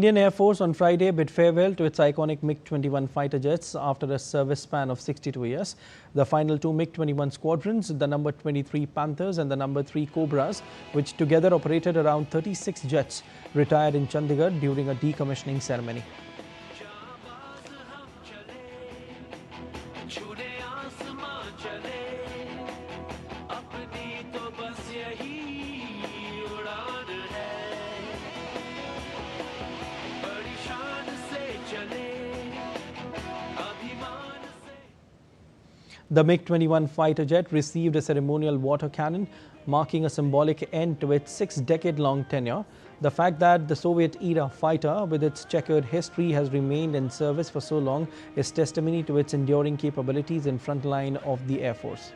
Indian Air Force on Friday bid farewell to its iconic MiG-21 fighter jets after a service span of 62 years. The final two MiG-21 squadrons, the number 23 Panthers and the number 3 Cobras, which together operated around 36 jets, retired in Chandigarh during a decommissioning ceremony. The MiG-21 fighter jet received a ceremonial water cannon, marking a symbolic end to its 6-decade-long tenure. The fact that the Soviet-era fighter, with its checkered history, has remained in service for so long is testimony to its enduring capabilities in front line of the Air Force.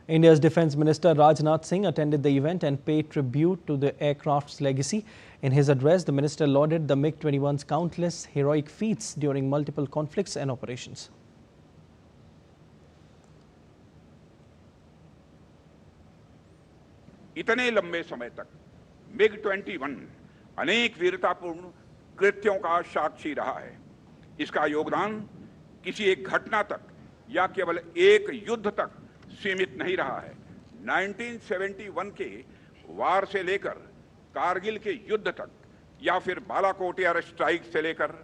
India's Defence Minister Rajnath Singh attended the event and paid tribute to the aircraft's legacy. In his address, the minister lauded the MiG-21's countless heroic feats during multiple conflicts and operations. इतने लंबे समय तक MiG-21 अनेक वीरतापूर्ण कृत्यों का साक्षी रहा है। इसका योगदान किसी एक घटना तक या केवल एक युद्ध तक सीमित नहीं रहा है। 1971 के वार से लेकर कारगिल के युद्ध तक या फिर बालाकोट एयर स्ट्राइक से लेकर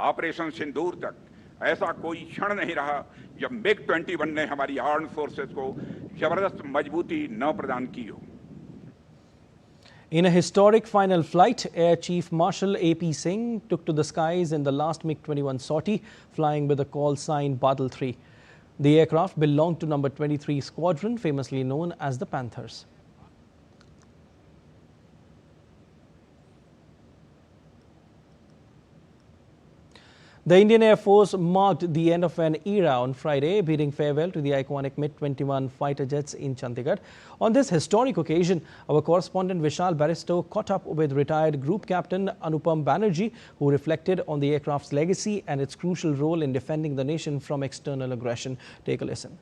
ऑपरेशन सिंदूर तक ऐसा कोई क्षण नहीं रहा जब MiG-21 ने हमारी आर्म्ड फोर्सेस को जबरदस्त मजबूती न प्रदान की हो। In a historic final flight, Air Chief Marshal A.P. Singh took to the skies in the last MiG-21 sortie, flying with a call sign Badal 3. The aircraft belonged to number 23 Squadron, famously known as the Panthers. The Indian Air Force marked the end of an era on Friday, bidding farewell to the iconic MiG-21 fighter jets in Chandigarh. On this historic occasion, our correspondent Vishal Baristow caught up with retired Group Captain Anupam Banerjee, who reflected on the aircraft's legacy and its crucial role in defending the nation from external aggression. Take a listen.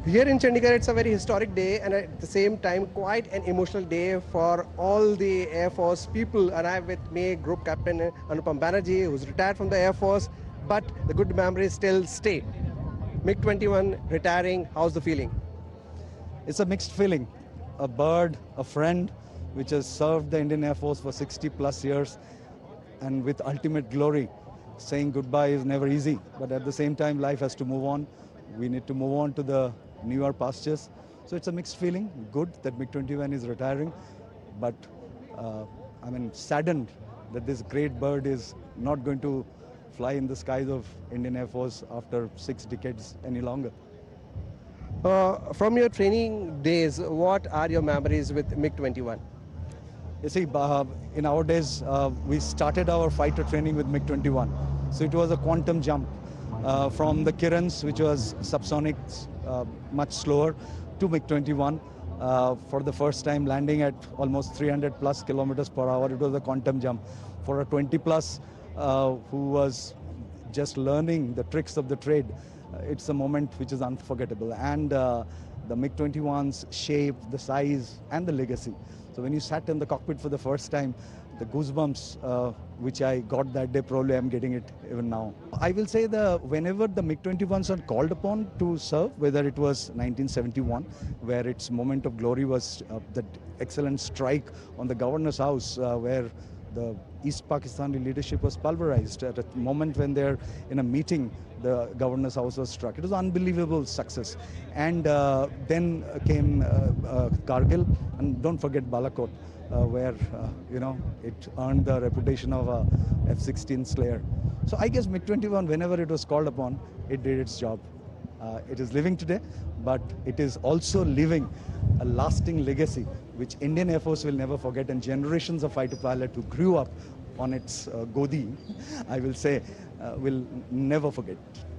Here in Chandigarh, it's a very historic day and at the same time quite an emotional day for all the Air Force people. And I have with me Group Captain Anupam Banerjee, who's retired from the Air Force, but the good memories still stay. MiG-21 retiring, how's the feeling? It's a mixed feeling. A bird, a friend, which has served the Indian Air Force for 60 plus years and with ultimate glory. Saying goodbye is never easy, but at the same time, life has to move on. We need to move on to the newer pastures. So it's a mixed feeling. Good that MiG-21 is retiring, but saddened that this great bird is not going to fly in the skies of Indian Air Force after 6 decades any longer. From your training days, what are your memories with MiG-21? You see, in our days, we started our fighter training with MiG-21. So it was a quantum jump from the Kirans, which was subsonic, much slower, to MiG-21. For the first time landing at almost 300 plus kilometers per hour, it was a quantum jump. For a 20 plus who was just learning the tricks of the trade, it's a moment which is unforgettable. And the MiG-21's shape, the size and the legacy. So when you sat in the cockpit for the first time, the goosebumps which I got that day, probably I'm getting it even now. I will say that whenever the MiG-21s are called upon to serve, whether it was 1971, where its moment of glory was that excellent strike on the governor's house, where the East Pakistani leadership was pulverized at a moment when they're in a meeting, the governor's house was struck. It was an unbelievable success. And then came Kargil, and don't forget Balakot, where it earned the reputation of a F-16 slayer. So I guess MiG-21, whenever it was called upon, it did its job. It is living today, but it is also leaving a lasting legacy which Indian Air Force will never forget, and generations of fighter pilots who grew up on its Godi, I will say, will never forget.